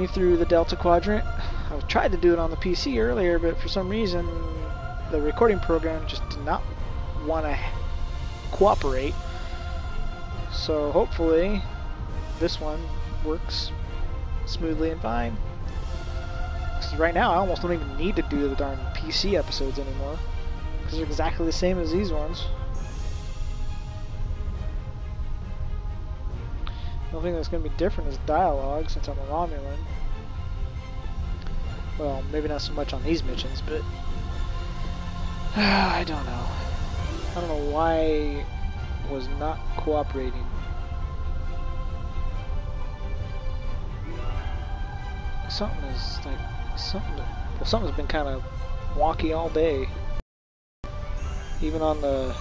through the Delta Quadrant. I tried to do it on the PC earlier, but for some reason the recording program just did not want to cooperate. So hopefully this one works smoothly and fine. Because right now I almost don't even need to do the darn PC episodes anymore, because they're exactly the same as these ones. The only thing that's going to be different is dialogue, since I'm a Romulan. Well, maybe not so much on these missions, but I don't know. I don't know why it was not cooperating. Something's been kind of wonky all day. Even on the...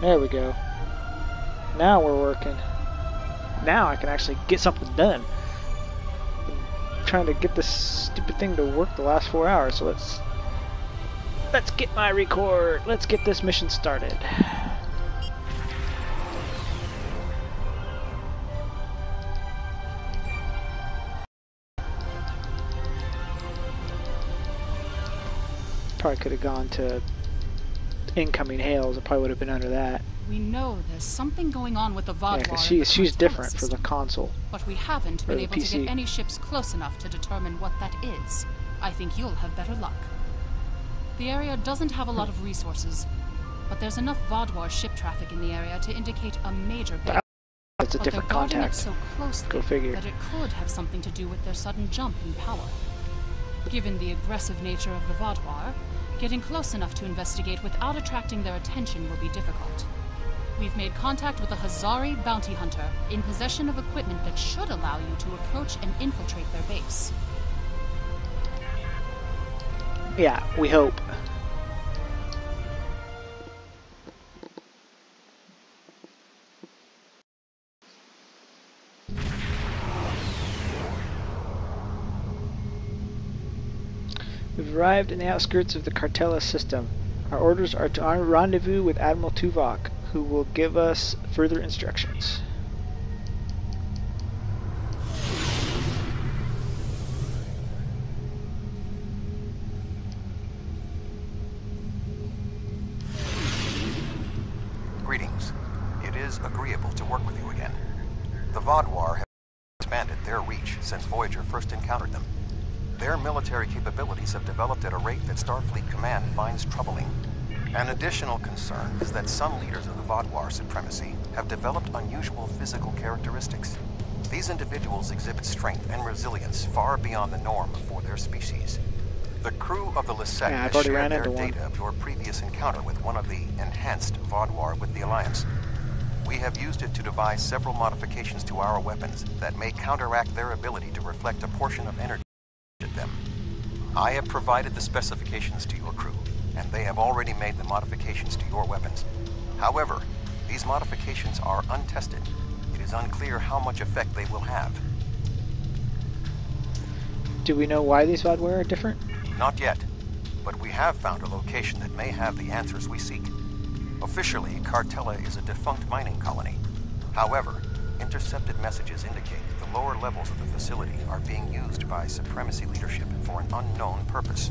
There we go. Now we're working. Now I can actually get something done. I'm trying to get this stupid thing to work the last 4 hours, so let's get my record. Let's get this mission started. Probably could have gone to incoming hails. It probably would have been under that. We know there's something going on with the Vodwar. Yeah, because she's different for the console. But we haven't been able to get any ships close enough to determine what that is. I think you'll have better luck. The area doesn't have a lot of resources, but there's enough Vodwar ship traffic in the area to indicate a major base. It's a different contact. So closely Go figure. that it could have something to do with their sudden jump in power. Given the aggressive nature of the Vodwar, getting close enough to investigate without attracting their attention will be difficult. We've made contact with a Hazari bounty hunter in possession of equipment that should allow you to approach and infiltrate their base. Yeah, we hope. We've arrived in the outskirts of the Cartella system. Our orders are to rendezvous with Admiral Tuvok, who will give us further instructions. Greetings. It is agreeable to work with you again. The Vodwar have expanded their reach since Voyager first encountered them. Their military capabilities have developed at a rate that Starfleet Command finds troubling. An additional concern is that some leaders of the Vodwar supremacy have developed unusual physical characteristics. These individuals exhibit strength and resilience far beyond the norm for their species. The crew of the Lisette has shared their data of your previous encounter with one of the enhanced Vodwar with the Alliance. We have used it to devise several modifications to our weapons that may counteract their ability to reflect a portion of energy at them. I have provided the specifications to your crew, and they have already made the modifications to your weapons. However, these modifications are untested. It is unclear how much effect they will have. Do we know why these Vodwar are different? Not yet, but we have found a location that may have the answers we seek. Officially, Cartella is a defunct mining colony. However, intercepted messages indicate that the lower levels of the facility are being used by Supremacy leadership for an unknown purpose.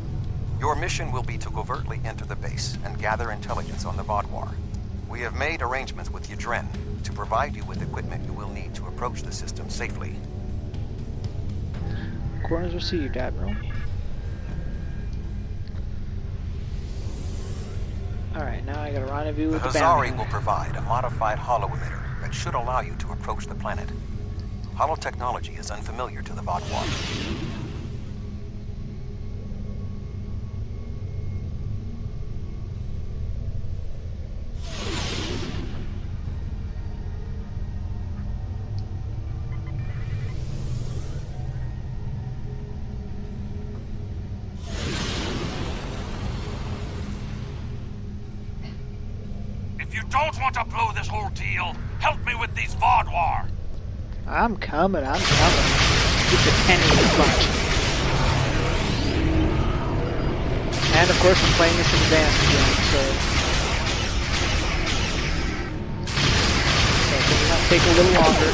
Your mission will be to covertly enter the base and gather intelligence on the Vodwar. We have made arrangements with Yadren to provide you with equipment you will need to approach the system safely. Coordinates received, Admiral. Alright, now I gotta rendezvous with the bounty. Hazari will provide a modified holo-emitter that should allow you to approach the planet. Holotechnology is unfamiliar to the Vodwar. If you don't want to blow this whole deal, help me with these Vodwar. I'm coming. Get the penny in the bunch. And of course I'm playing this in advance again, so it might take a little longer.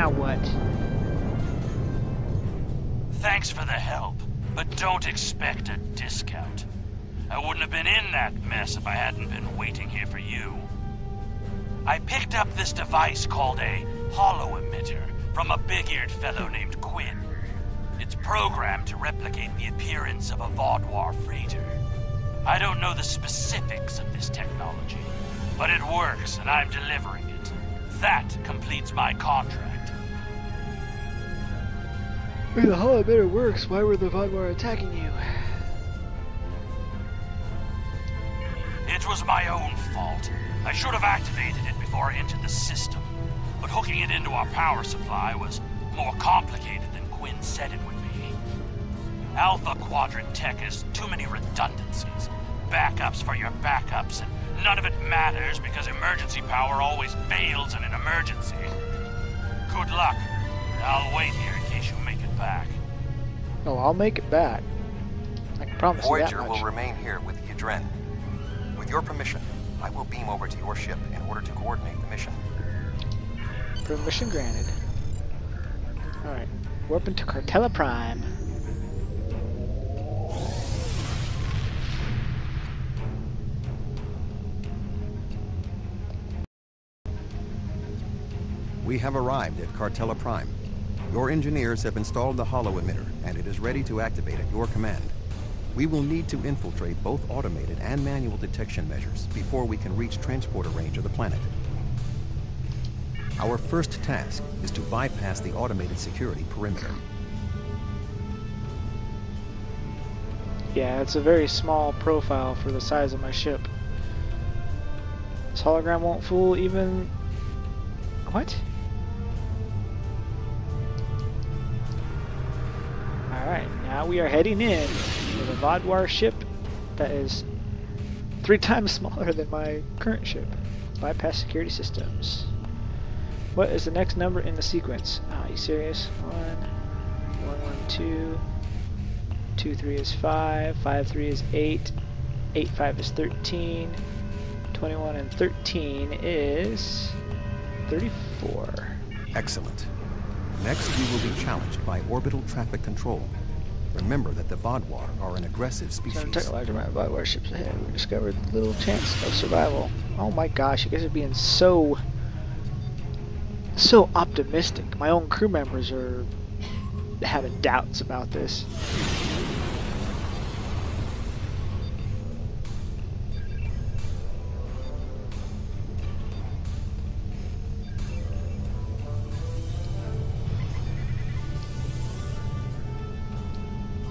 Now what? Thanks for the help, but don't expect a discount. I wouldn't have been in that mess if I hadn't been waiting here for you. I picked up this device called a holo-emitter from a big-eared fellow named Quinn. It's programmed to replicate the appearance of a Vaudouar freighter. I don't know the specifics of this technology, but it works and I'm delivering it. That completes my contract. If the holo-emitter works, why were the Vaudouar attacking you? It was my own fault. I should have activated it before I entered the system, but hooking it into our power supply was more complicated than Quinn said it would be. Alpha Quadrant tech has too many redundancies. Backups for your backups, and none of it matters because emergency power always fails in an emergency. Good luck. I'll wait here in case you make it back. Oh, I'll make it back. I can promise you that Voyager much. will remain here with Yadren. With your permission, I will beam over to your ship in order to coordinate the mission. Permission granted. Alright, warp into Cartella Prime. We have arrived at Cartella Prime. Your engineers have installed the holo-emitter, and it is ready to activate at your command. We will need to infiltrate both automated and manual detection measures before we can reach transporter range of the planet. Our first task is to bypass the automated security perimeter. Yeah, it's a very small profile for the size of my ship. This hologram won't fool even... What? Alright, now we are heading in with a Vaudouar ship that is 3 times smaller than my current ship. Bypass security systems. What is the next number in the sequence? Are you serious? 1, 1, 1, 2, 2, 3 is 5, 5, 3 is 8, 8, 5 is 13, 21 and 13 is 34. Excellent. Next, we will be challenged by orbital traffic control. Remember that the Vaudouar are an aggressive species. So take a large amount of Vaudouar ships ahead. We discovered little chance of survival. Oh my gosh, you guys are being so optimistic. My own crew members are having doubts about this.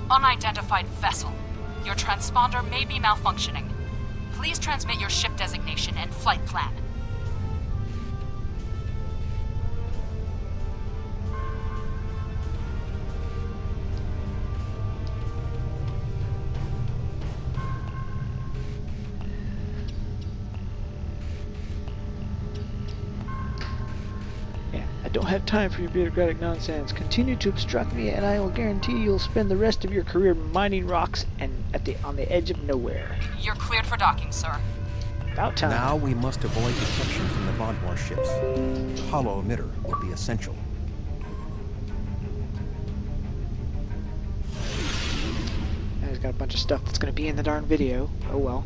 Unidentified vessel. Your transponder may be malfunctioning. Please transmit your ship designation and flight plan. I don't have time for your bureaucratic nonsense. Continue to obstruct me and I will guarantee you'll spend the rest of your career mining rocks and on the edge of nowhere. You're cleared for docking, sir. About time. Now we must avoid detection from the Vaudouar ships. The holo-emitter will be essential. He's got a bunch of stuff that's going to be in the darn video. Oh well.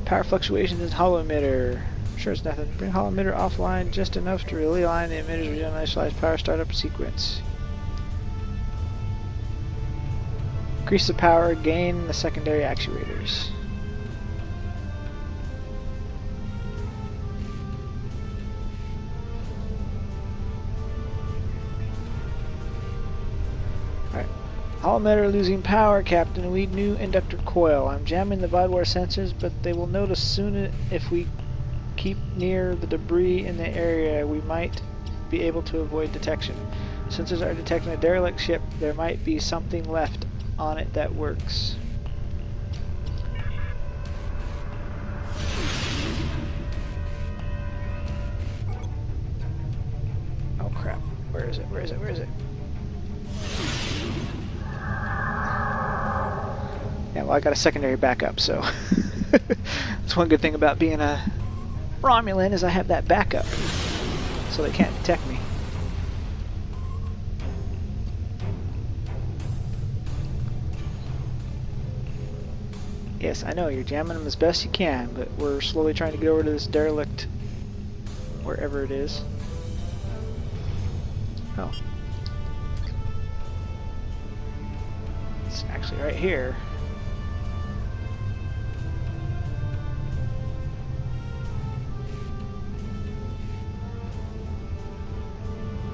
Power fluctuations in holo-emitter. Sure, it's nothing. Bring holo-emitter offline just enough to realign the emitter's reinitialized power startup sequence. Increase the power, gain the secondary actuators. Holo-emitter losing power, Captain. We new inductor coil. I'm jamming the Vaudouar sensors, but they will notice soon if we keep near the debris in the area. We might be able to avoid detection. Sensors are detecting a derelict ship. There might be something left on it that works. Oh, crap. Where is it? Where is it? Where is it? Yeah, well, I got a secondary backup, so that's one good thing about being a Romulan is I have that backup, so they can't detect me. Yes, I know, you're jamming them as best you can, but we're slowly trying to get over to this derelict, wherever it is. Oh. It's actually right here.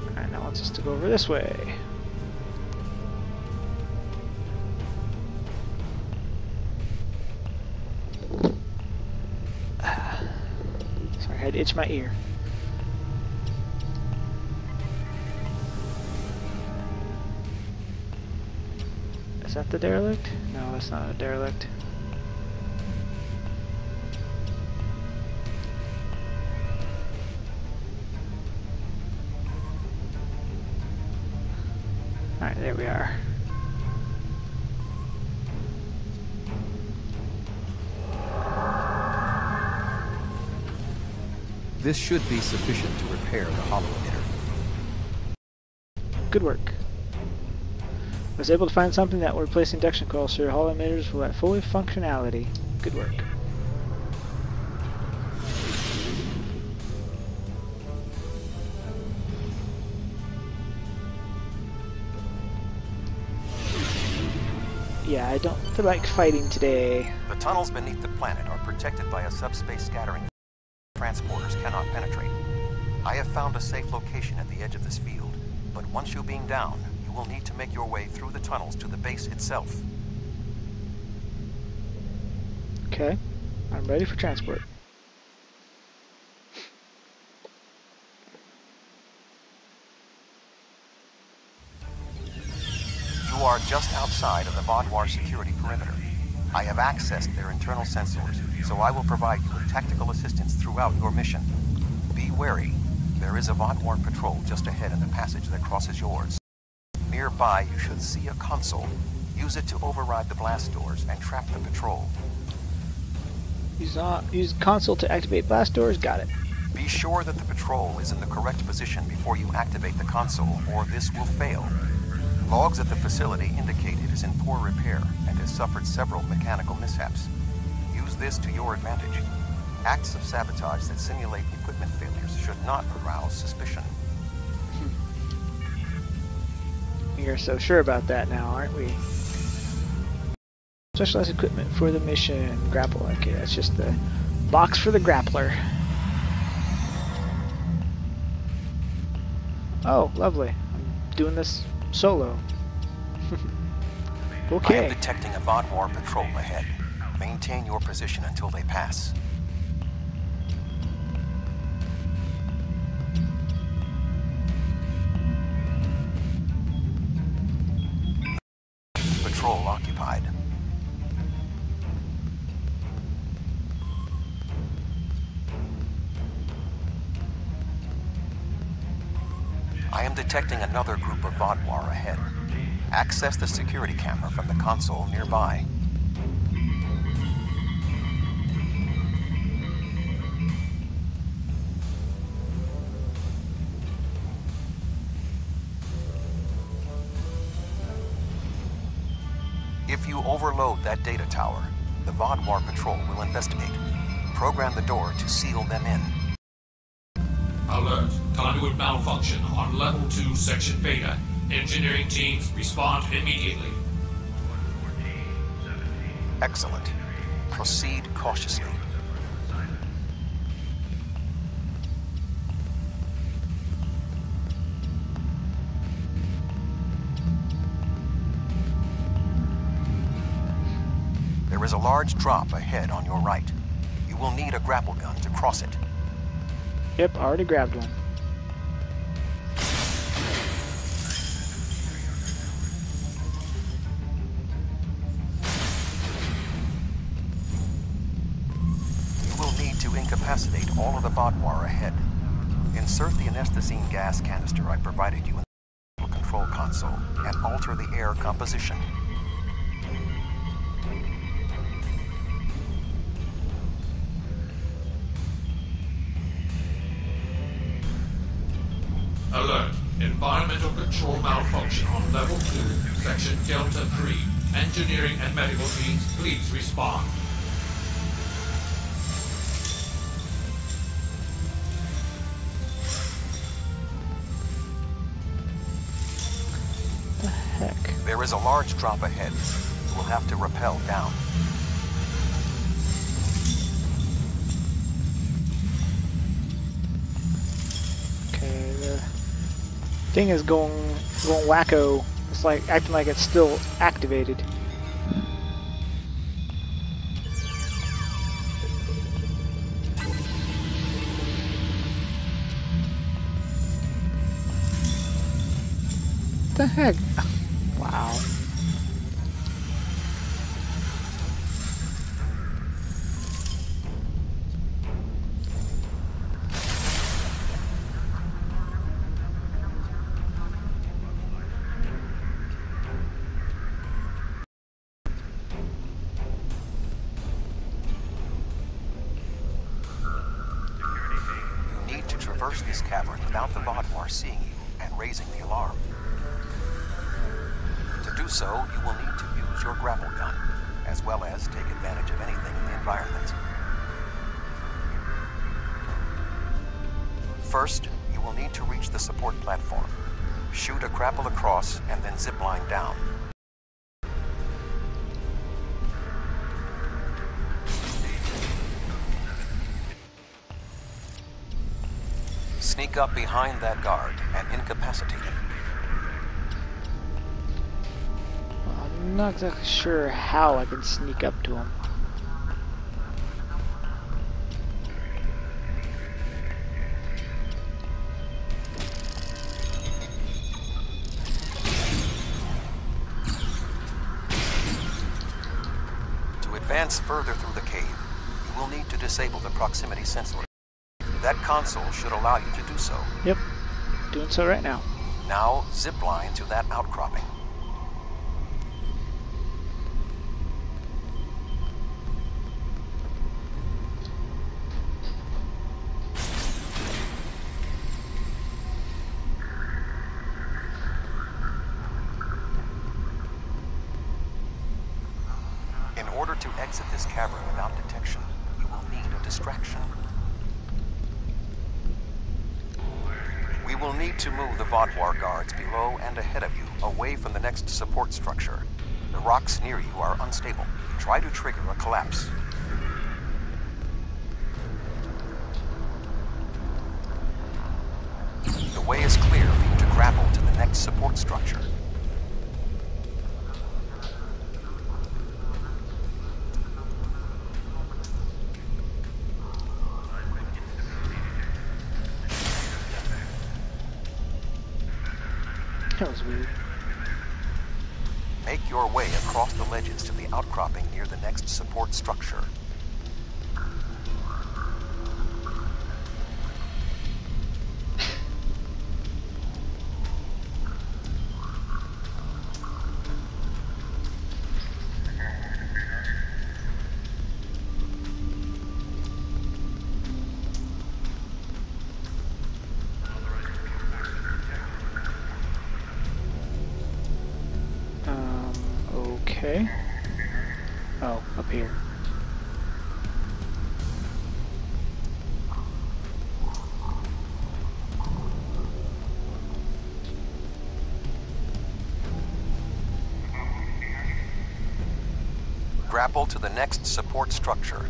Alright, now it wants us to go over this way. Sorry, I had to itch my ear. Is that the derelict? No, that's not a derelict. Alright, there we are. This should be sufficient to repair the hollow emitter. Good work. I was able to find something that will replace induction coils so your hollow emitters will have full functionality. Good work. Yeah, I don't feel like fighting today. The tunnels beneath the planet are protected by a subspace scattering transporters cannot penetrate. I have found a safe location at the edge of this field, but once you beam down, you will need to make your way through the tunnels to the base itself. Okay, I'm ready for transport. You are just outside of the Vaadwaur security perimeter. I have accessed their internal sensors, so I will provide you with tactical assistance throughout your mission. Be wary. There is a Vaadwaur patrol just ahead in the passage that crosses yours. Nearby, you should see a console. Use it to override the blast doors and trap the patrol. Use console to activate blast doors. Got it. Be sure that the patrol is in the correct position before you activate the console, or this will fail. Logs at the facility indicate it is in poor repair and has suffered several mechanical mishaps. Use this to your advantage. Acts of sabotage that simulate equipment failures should not arouse suspicion. You're so sure about that now, aren't we? Specialized equipment for the mission. Grapple. Okay, that's just the box for the grappler. Oh, lovely. I'm doing this solo. Okay. I am detecting a Vaadwaur patrol ahead. Maintain your position until they pass. Patrol occupied. I am detecting another group of Vaadwaur ahead. Access the security camera from the console nearby. If you overload that data tower, the Vaadwaur patrol will investigate. Program the door to seal them in. Alert. Conduit malfunction on Level 2, Section Beta. Engineering teams, respond immediately. Excellent. Proceed cautiously. There is a large drop ahead on your right. You will need a grapple gun to cross it. Yep, already grabbed one. You will need to incapacitate all of the Vaadwaur ahead. Insert the anesthetine gas canister I provided you in the control console and alter the air composition. Alert. Environmental control malfunction on level 2, section Delta 3. Engineering and medical teams, please respond. The heck? There is a large drop ahead. You will have to rappel down. Okay, the thing is going wacko. It's like acting like it's still activated. What the heck? Wow. You need to traverse this cavern without the Vaadwaur seeing you and raising the alarm. To do so, you will need to use your grapple gun, as well as take advantage of anything in the environment. First, you will need to reach the support platform. Shoot a grapple across and then zipline down. Sneak up behind that guard and incapacitate him. I'm not exactly sure how I can sneak up to him. To advance further through the cave, you will need to disable the proximity sensor. That console should allow you to do so. Yep, doing so right now. Now, zipline to that outcropping. In order to exit this cavern without detection, you will need a distraction. We will need to move the Vaadwaur guards below and ahead of you, away from the next support structure. The rocks near you are unstable. Try to trigger a collapse. The way is clear for you to grapple to the next support structure. That was weird. Make your way across the ledges to the outcropping near the next support structure. Okay. Oh, up here. Grapple to the next support structure.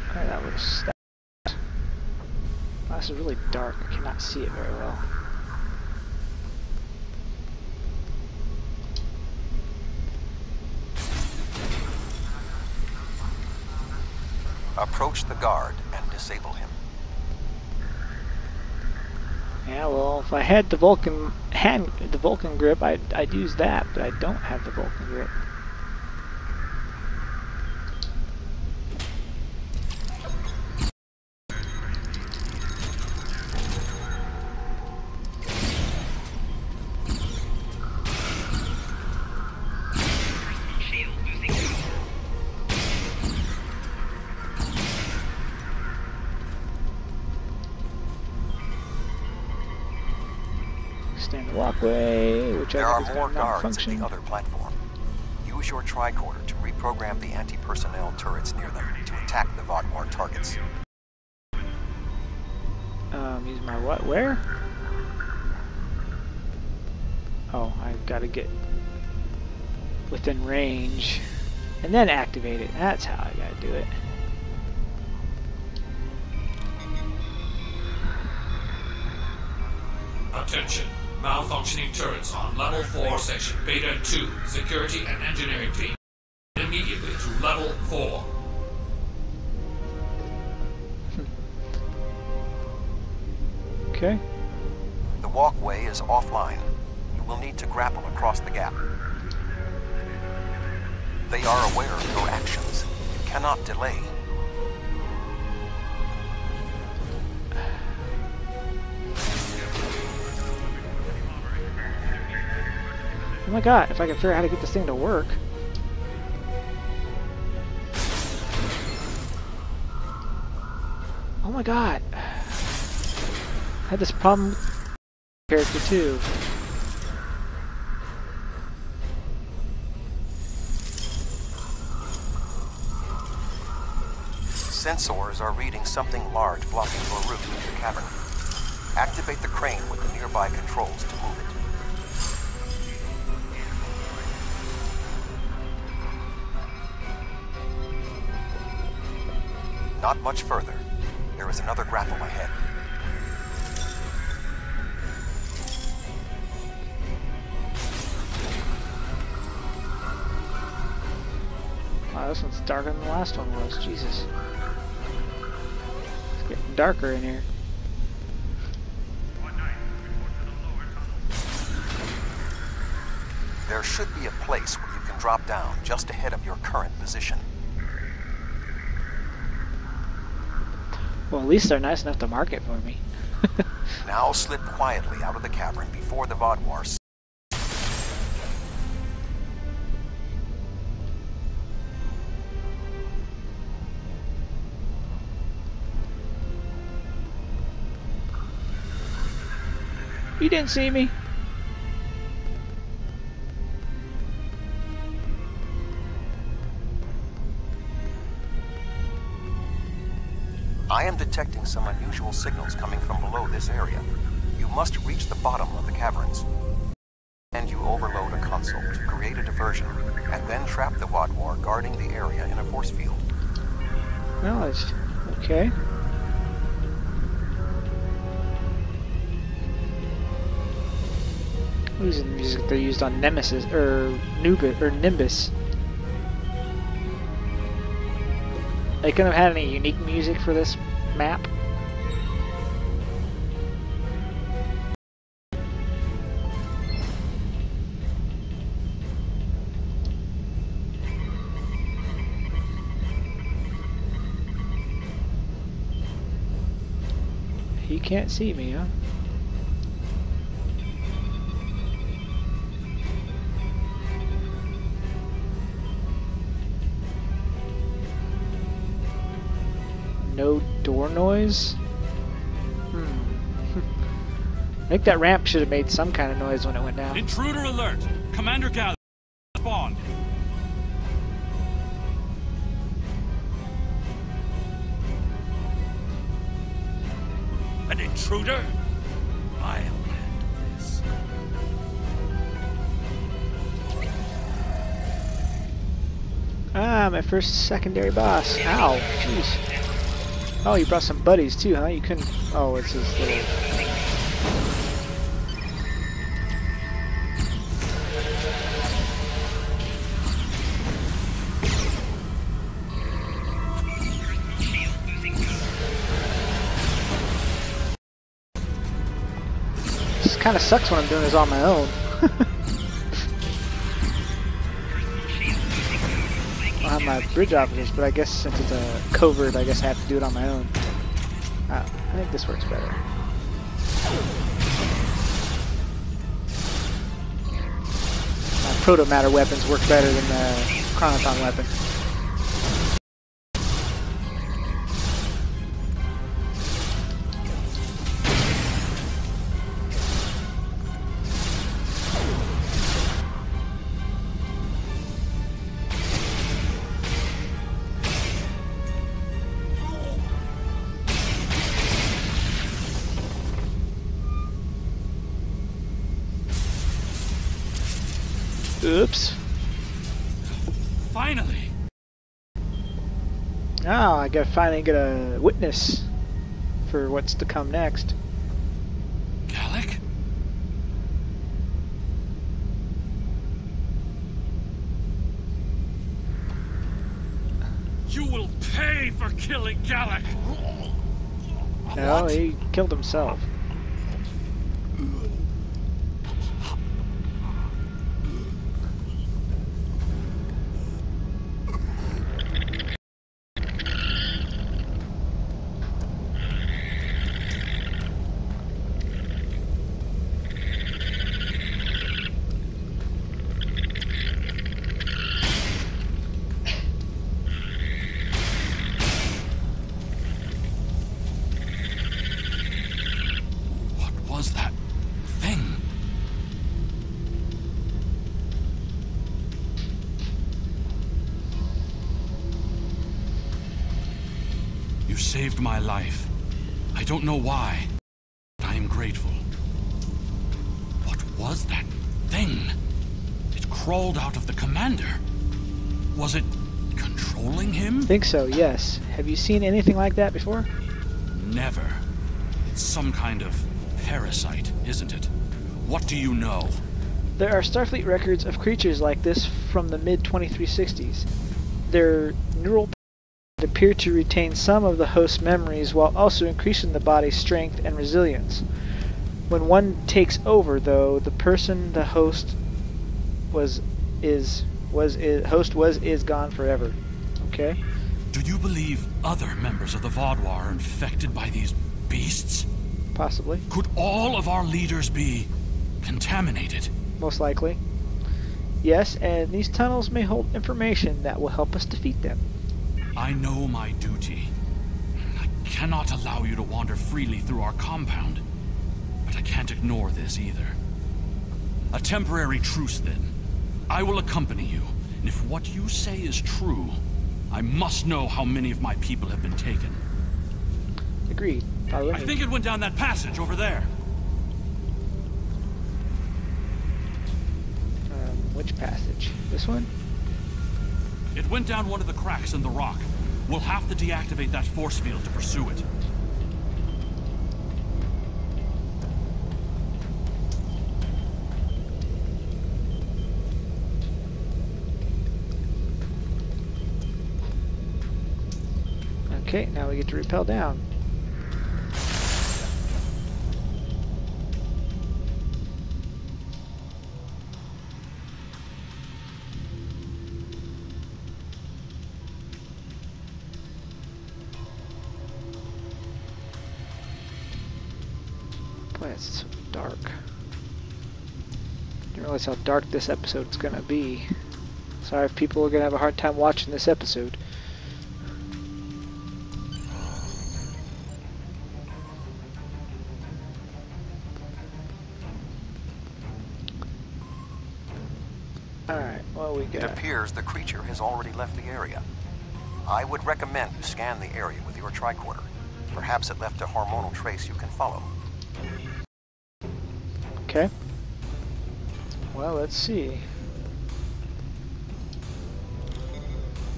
Okay, that was... This is really dark. I cannot see it very well. Approach the guard and disable him. Yeah, well, if I had the Vulcan grip, I'd use that, but I don't have the Vulcan grip. Stand the walkway, which There I are think is more going to guards at malfunction. the other platform. Use your tricorder to reprogram the anti-personnel turrets near them to attack the Vodwar targets. Use my what? Where? Oh, I've got to get within range and then activate it. That's how I got to do it. Attention. Malfunctioning turrets on Level 4, Section Beta 2, Security and Engineering Team. Immediately to Level 4. Okay. The walkway is offline. You will need to grapple across the gap. They are aware of your actions. You cannot delay. Oh my god, if I can figure out how to get this thing to work. Oh my god. I had this problem with character too. Sensors are reading something large blocking your route into the cavern. Activate the crane with the nearby controls to move it. Not much further. There is another grapple ahead. Wow, this one's darker than the last one was. Jesus. It's getting darker in here. There should be a place where you can drop down just ahead of your current position. Well, at least they're nice enough to mark it for me. Now slip quietly out of the cavern before the Vodwar. You didn't see me. I am detecting some unusual signals coming from below this area. You must reach the bottom of the caverns. And you overload a console to create a diversion, and then trap the Vodwar guarding the area in a force field. No, it's okay. Using the music they used on Nemesis or Nimbus. They couldn't have had any unique music for this map. He can't see me, huh? No door noise? I think that ramp should have made some kind of noise when it went down. Intruder alert! Commander Gallagher, spawn. An intruder? I'll handle this. Ah, my first secondary boss. Ow, jeez. Oh, you brought some buddies too, huh? You couldn't... Oh, it's his little... This kind of sucks when I'm doing this on my own. I have my bridge officers, but I guess since it's a covert, I guess I have to do it on my own. I think this works better. My proto-matter weapons work better than the Chronoton weapon. Oops. Finally! Now I gotta finally get a witness for what's to come next. Gallic? You will pay for killing Gallic! No, What? he killed himself. What was that thing? You saved my life. I don't know why, but I am grateful. What was that thing? It crawled out of the commander. Was it controlling him? Think so, yes. Have you seen anything like that before? Never. It's some kind of parasite, isn't it? What do you know? There are Starfleet records of creatures like this from the mid-2360s. Their neural that appear to retain some of the host's memories while also increasing the body's strength and resilience. When one takes over, though, the person the host is gone forever. Okay? Do you believe other members of the Vaudouar are infected by these beasts? Possibly. Could all of our leaders be contaminated? Most likely. Yes, and these tunnels may hold information that will help us defeat them. I know my duty. I cannot allow you to wander freely through our compound. But I can't ignore this either. A temporary truce, then. I will accompany you, and if what you say is true, I must know how many of my people have been taken. Agreed. I think it went down that passage over there. Which passage? This one? It went down one of the cracks in the rock. We'll have to deactivate that force field to pursue it. Okay, now we get to rappel down. Boy, it's so dark. Didn't realize how dark this episode's gonna be. Sorry if people are gonna have a hard time watching this episode. Alright, what we It got? appears the creature has already left the area. I would recommend you scan the area with your tricorder. Perhaps it left a hormonal trace you can follow. Okay. Well, let's see.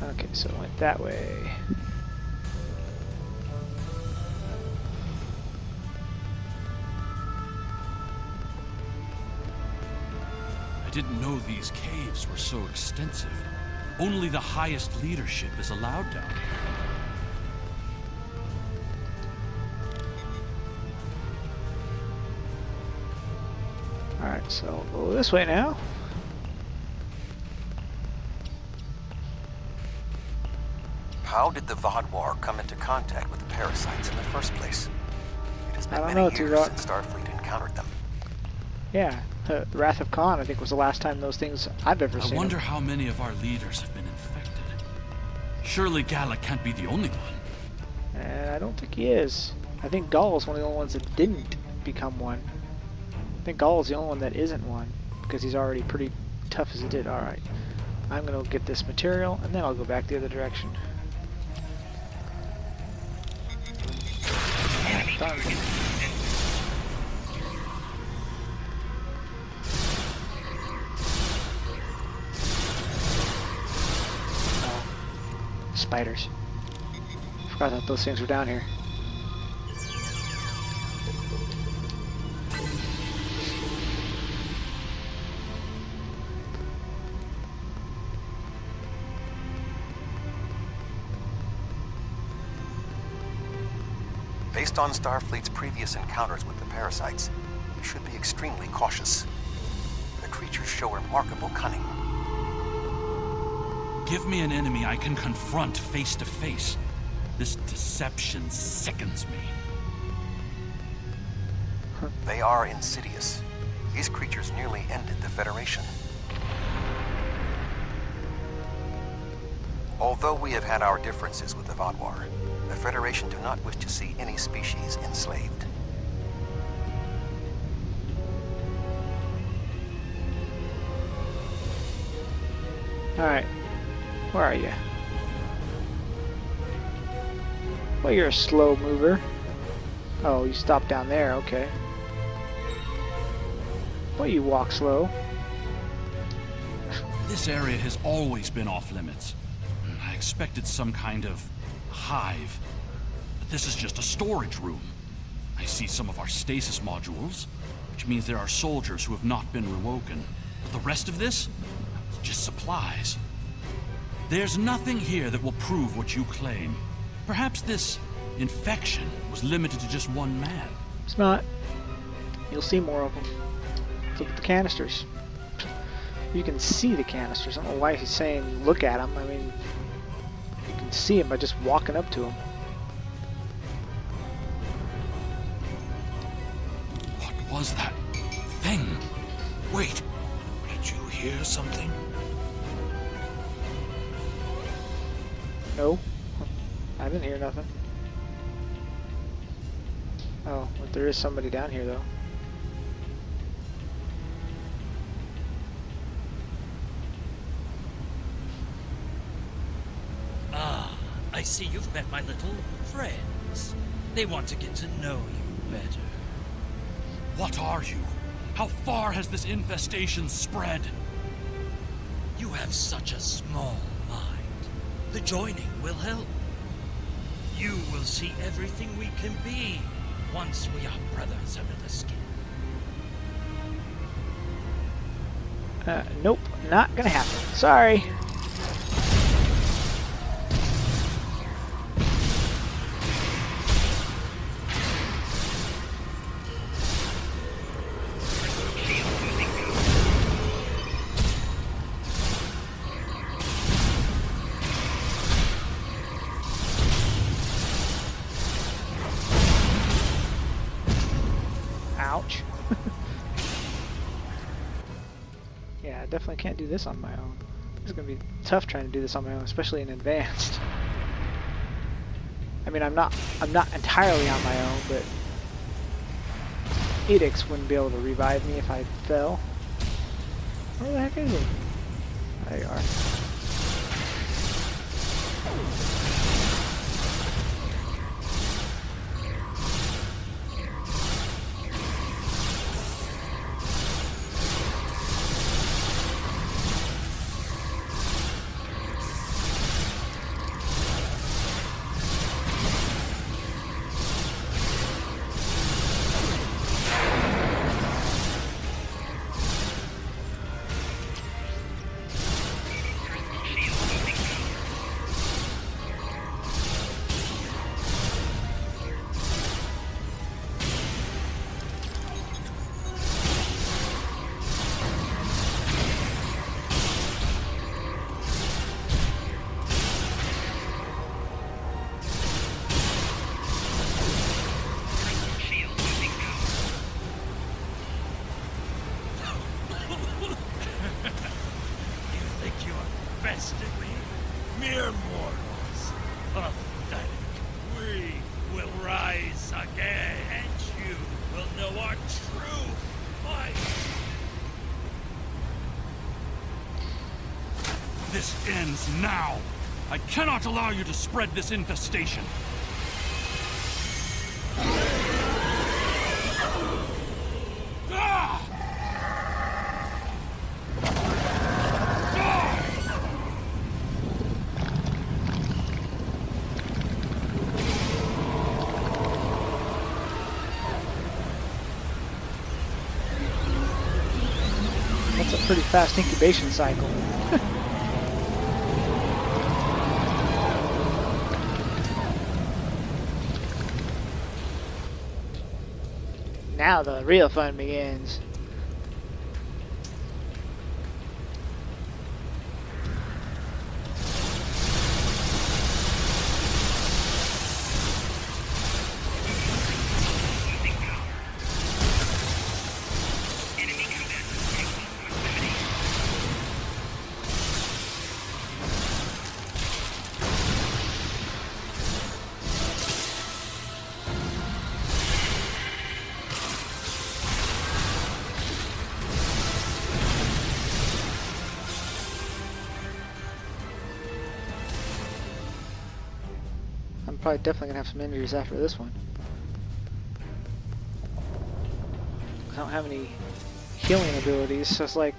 Okay, so it went that way. I didn't know these caves were so extensive. Only the highest leadership is allowed down here. Alright, so we'll go this way now. How did the Vaudouar come into contact with the parasites in the first place? It has been I don't many know, years T-Rock. since Starfleet encountered them. Yeah, the Wrath of Khan, I think, was the last time those things I've ever I seen. wonder how many of our leaders have been infected. Surely Gallic can't be the only one. And I don't think he is. I think Gaul is one of the only ones that didn't become one. I think Gaul is the only one that isn't one, because he's already pretty tough as he did. Alright, I'm going to get this material, and then I'll go back the other direction. Done. spiders. Forgot that those things were down here. Based on Starfleet's previous encounters with the parasites, we should be extremely cautious. The creatures show remarkable cunning. Give me an enemy I can confront face to face. This deception sickens me. They are insidious. These creatures nearly ended the Federation. Although we have had our differences with the Vaadwaur, the Federation do not wish to see any species enslaved. Alright. Where are you? Well, you're a slow mover. Oh, you stopped down there, okay. Well, you walk slow. This area has always been off limits. I expected some kind of hive. But this is just a storage room. I see some of our stasis modules, which means there are soldiers who have not been rewoken. But the rest of this? Just supplies. There's nothing here that will prove what you claim. Perhaps this infection was limited to just one man. It's not. You'll see more of them. Look at the canisters. You can see the canisters. I don't know why he's saying look at them. I mean, you can see them by just walking up to them. What was that thing? Wait, did you hear something? No, I didn't hear nothing. Oh, but there is somebody down here though. Ah, I see you've met my little friends. They want to get to know you better. What are you? How far has this infestation spread? You have such a small mind. The joining will help. You will see everything we can be once we are brothers under the skin. Nope, not gonna happen. Sorry. Ouch. Yeah, I definitely can't do this on my own. It's gonna be tough trying to do this on my own, especially in advanced. I mean, I'm not entirely on my own, but Edix wouldn't be able to revive me if I fell. Where the heck is he? There you are. Mere mortals. Pathetic. We will rise again, and you will know our true might. This ends now. I cannot allow you to spread this infestation. That's a pretty fast incubation cycle. Now the real fun begins. I'm probably definitely gonna have some injuries after this one. I don't have any healing abilities, so it's like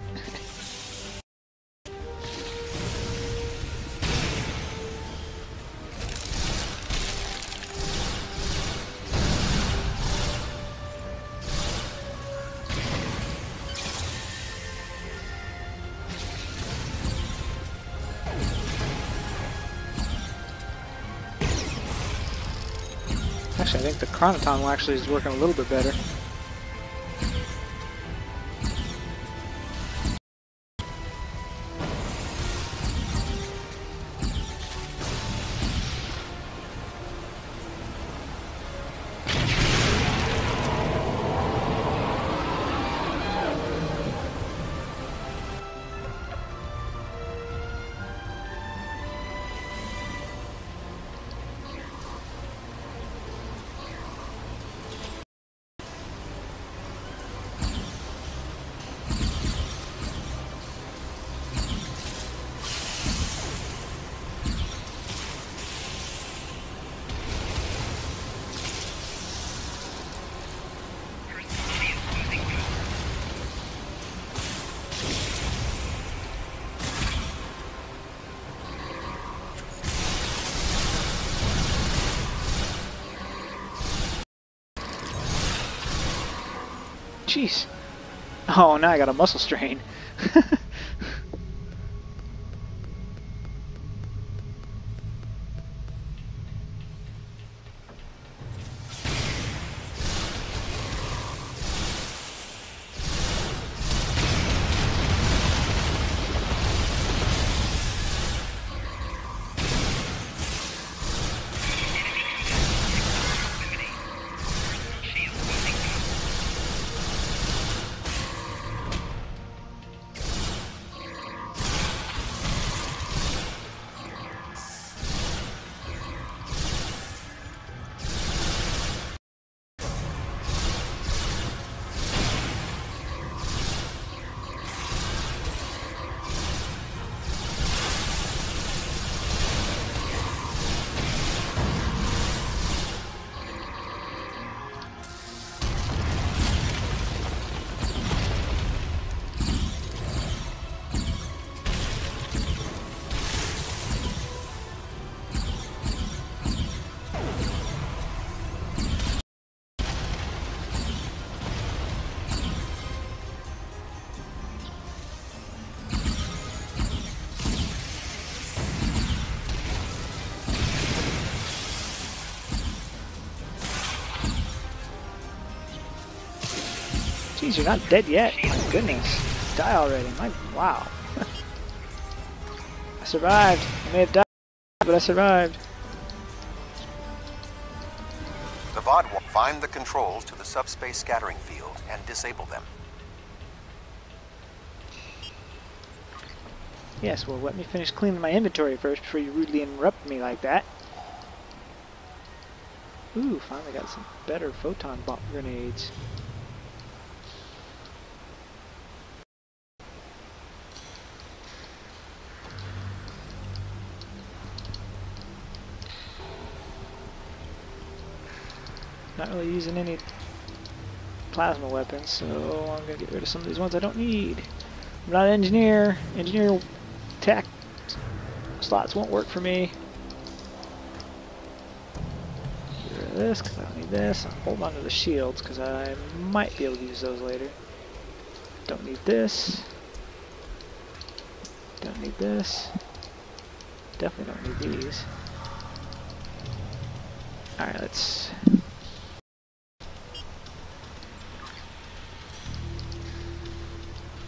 actually, I think the Chronoton one actually is working a little bit better. Jeez. Oh, now I got a muscle strain. Jeez, you're not dead yet. My goodness. Die already. Wow. I survived. I may have died, but I survived. The VOD will find the controls to the subspace scattering field and disable them. Yes, well, let me finish cleaning my inventory first before you rudely interrupt me like that. Ooh, finally got some better photon bomb grenades. Not really using any plasma weapons, so I'm gonna get rid of some of these ones I don't need. I'm not an engineer. Engineer tech slots won't work for me. Get rid of this because I don't need this. I'll hold on to the shields because I might be able to use those later. Don't need this. Don't need this. Definitely don't need these. Alright, let's...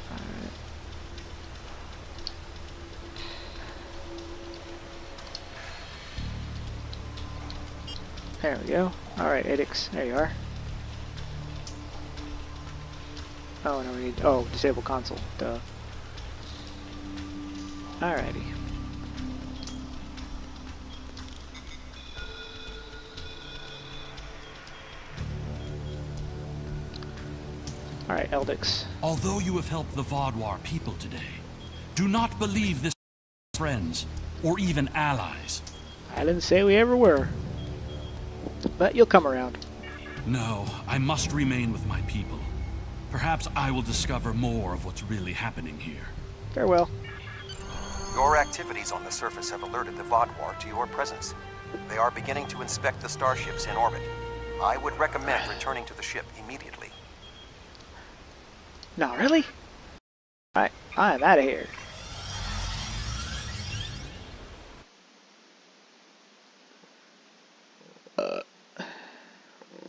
Alright. There we go. Alright, Edix, there you are. Oh, no, we need... Oh, disable console. Duh. Alrighty. Alright, Eldix. Although you have helped the Vaadwaur people today, do not believe this friends, or even allies. I didn't say we ever were. But you'll come around. No, I must remain with my people. Perhaps I will discover more of what's really happening here. Farewell. Your activities on the surface have alerted the Vaadwaur to your presence. They are beginning to inspect the starships in orbit. I would recommend returning to the ship immediately. No, really? Alright, I'm out of here.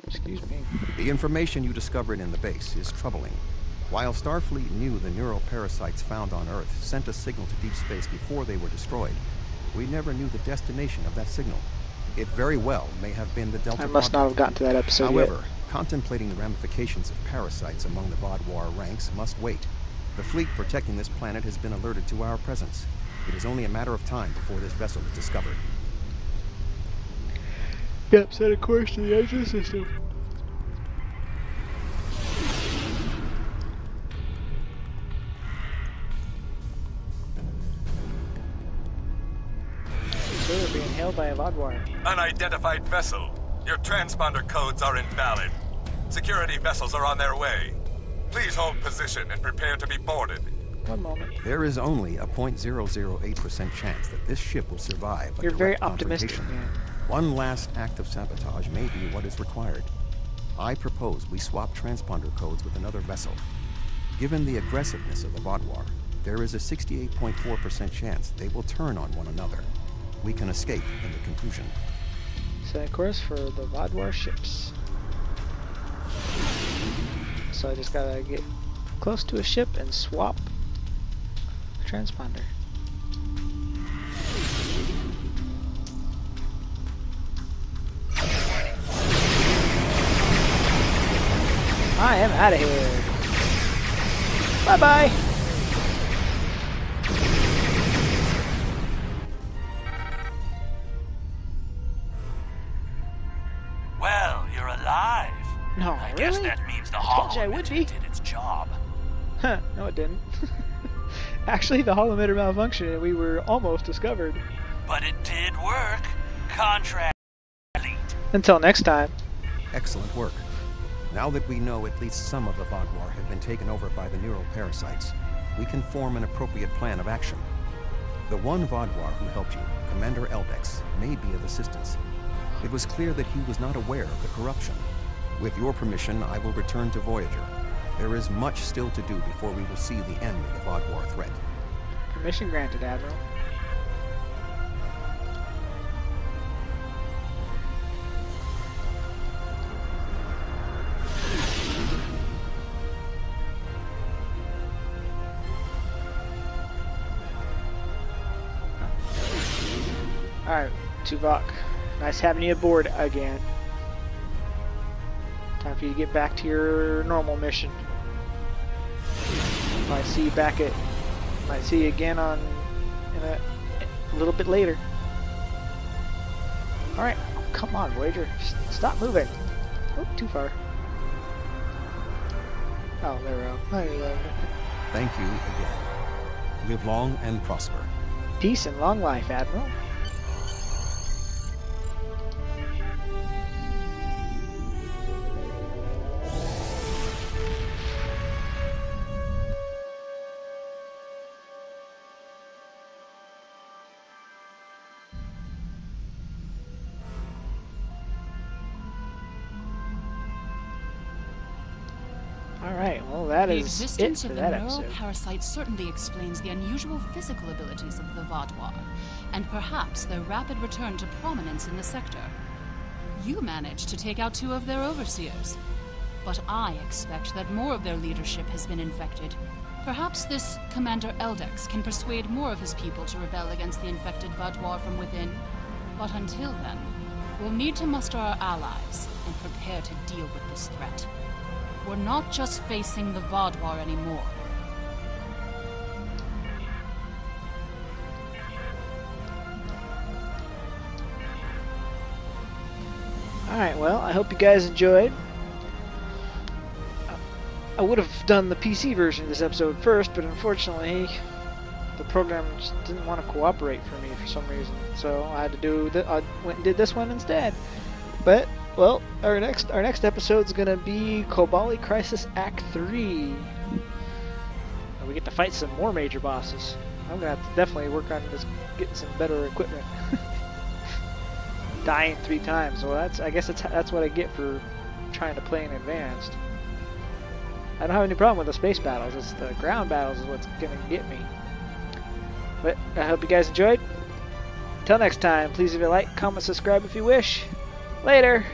Excuse me. The information you discovered in the base is troubling. While Starfleet knew the neural parasites found on Earth sent a signal to deep space before they were destroyed, we never knew the destination of that signal. It very well may have been the Delta I must not have gotten to that episode However, yet. contemplating the ramifications of parasites among the Vaadwaur ranks must wait. The fleet protecting this planet has been alerted to our presence. It is only a matter of time before this vessel is discovered. Yep, set a course to the edge of the system. We're being hailed by a Vaadwaur. Unidentified vessel. Your transponder codes are invalid. Security vessels are on their way. Please hold position and prepare to be boarded. One moment. There is only a 0.008% chance that this ship will survive a You're very direct optimistic, confrontation. man. One last act of sabotage may be what is required. I propose we swap transponder codes with another vessel. Given the aggressiveness of the Vaadwaur, there is a 68.4% chance they will turn on one another. We can escape in the conclusion. Set a course for the Vaadwaur ships. So I just gotta get close to a ship and swap the transponder. I am out of here. Bye-bye. Well, you're alive. No, I really? guess that means the Told you I would holometer be. did its job. Huh, no it didn't. Actually, the holometer malfunctioned and we were almost discovered. But it did work. Contract complete. Until next time. Excellent work. Now that we know at least some of the Vaadwaur have been taken over by the neural parasites, we can form an appropriate plan of action. The one Vaadwaur who helped you, Commander Eldex, may be of assistance. It was clear that he was not aware of the corruption. With your permission, I will return to Voyager. There is much still to do before we will see the end of the Vaadwaur threat. Permission granted, Admiral. Alright, Tuvok. Nice having you aboard again. Time for you to get back to your normal mission. Might see you back at... Might see you again on... in a little bit later. Alright, oh, come on, Voyager. Stop moving. Oh, too far. Oh, there we go. There you go. Thank you again. Live long and prosper. Peace and long life, Admiral. Alright, well that The is it existence for of the that neural episode. parasite certainly explains the unusual physical abilities of the Vaadwaur, and perhaps their rapid return to prominence in the sector. You managed to take out 2 of their overseers, but I expect that more of their leadership has been infected. Perhaps this Commander Eldex can persuade more of his people to rebel against the infected Vaadwaur from within. But until then, we'll need to muster our allies and prepare to deal with this threat. We're not just facing the Vaadwaur anymore. Alright, well, I hope you guys enjoyed. I would have done the PC version of this episode first, but unfortunately, the program just didn't want to cooperate for me for some reason. So I had to do I went and did this one instead. But well, our next episode's gonna be Kobali Crisis Act 3. And we get to fight some more major bosses. I'm gonna have to definitely work on just getting some better equipment. Dying 3 times. Well, I guess that's what I get for trying to play in advanced. I don't have any problem with the space battles. It's the ground battles is what's gonna get me. But I hope you guys enjoyed. Until next time, please leave a like, comment, subscribe if you wish. Later!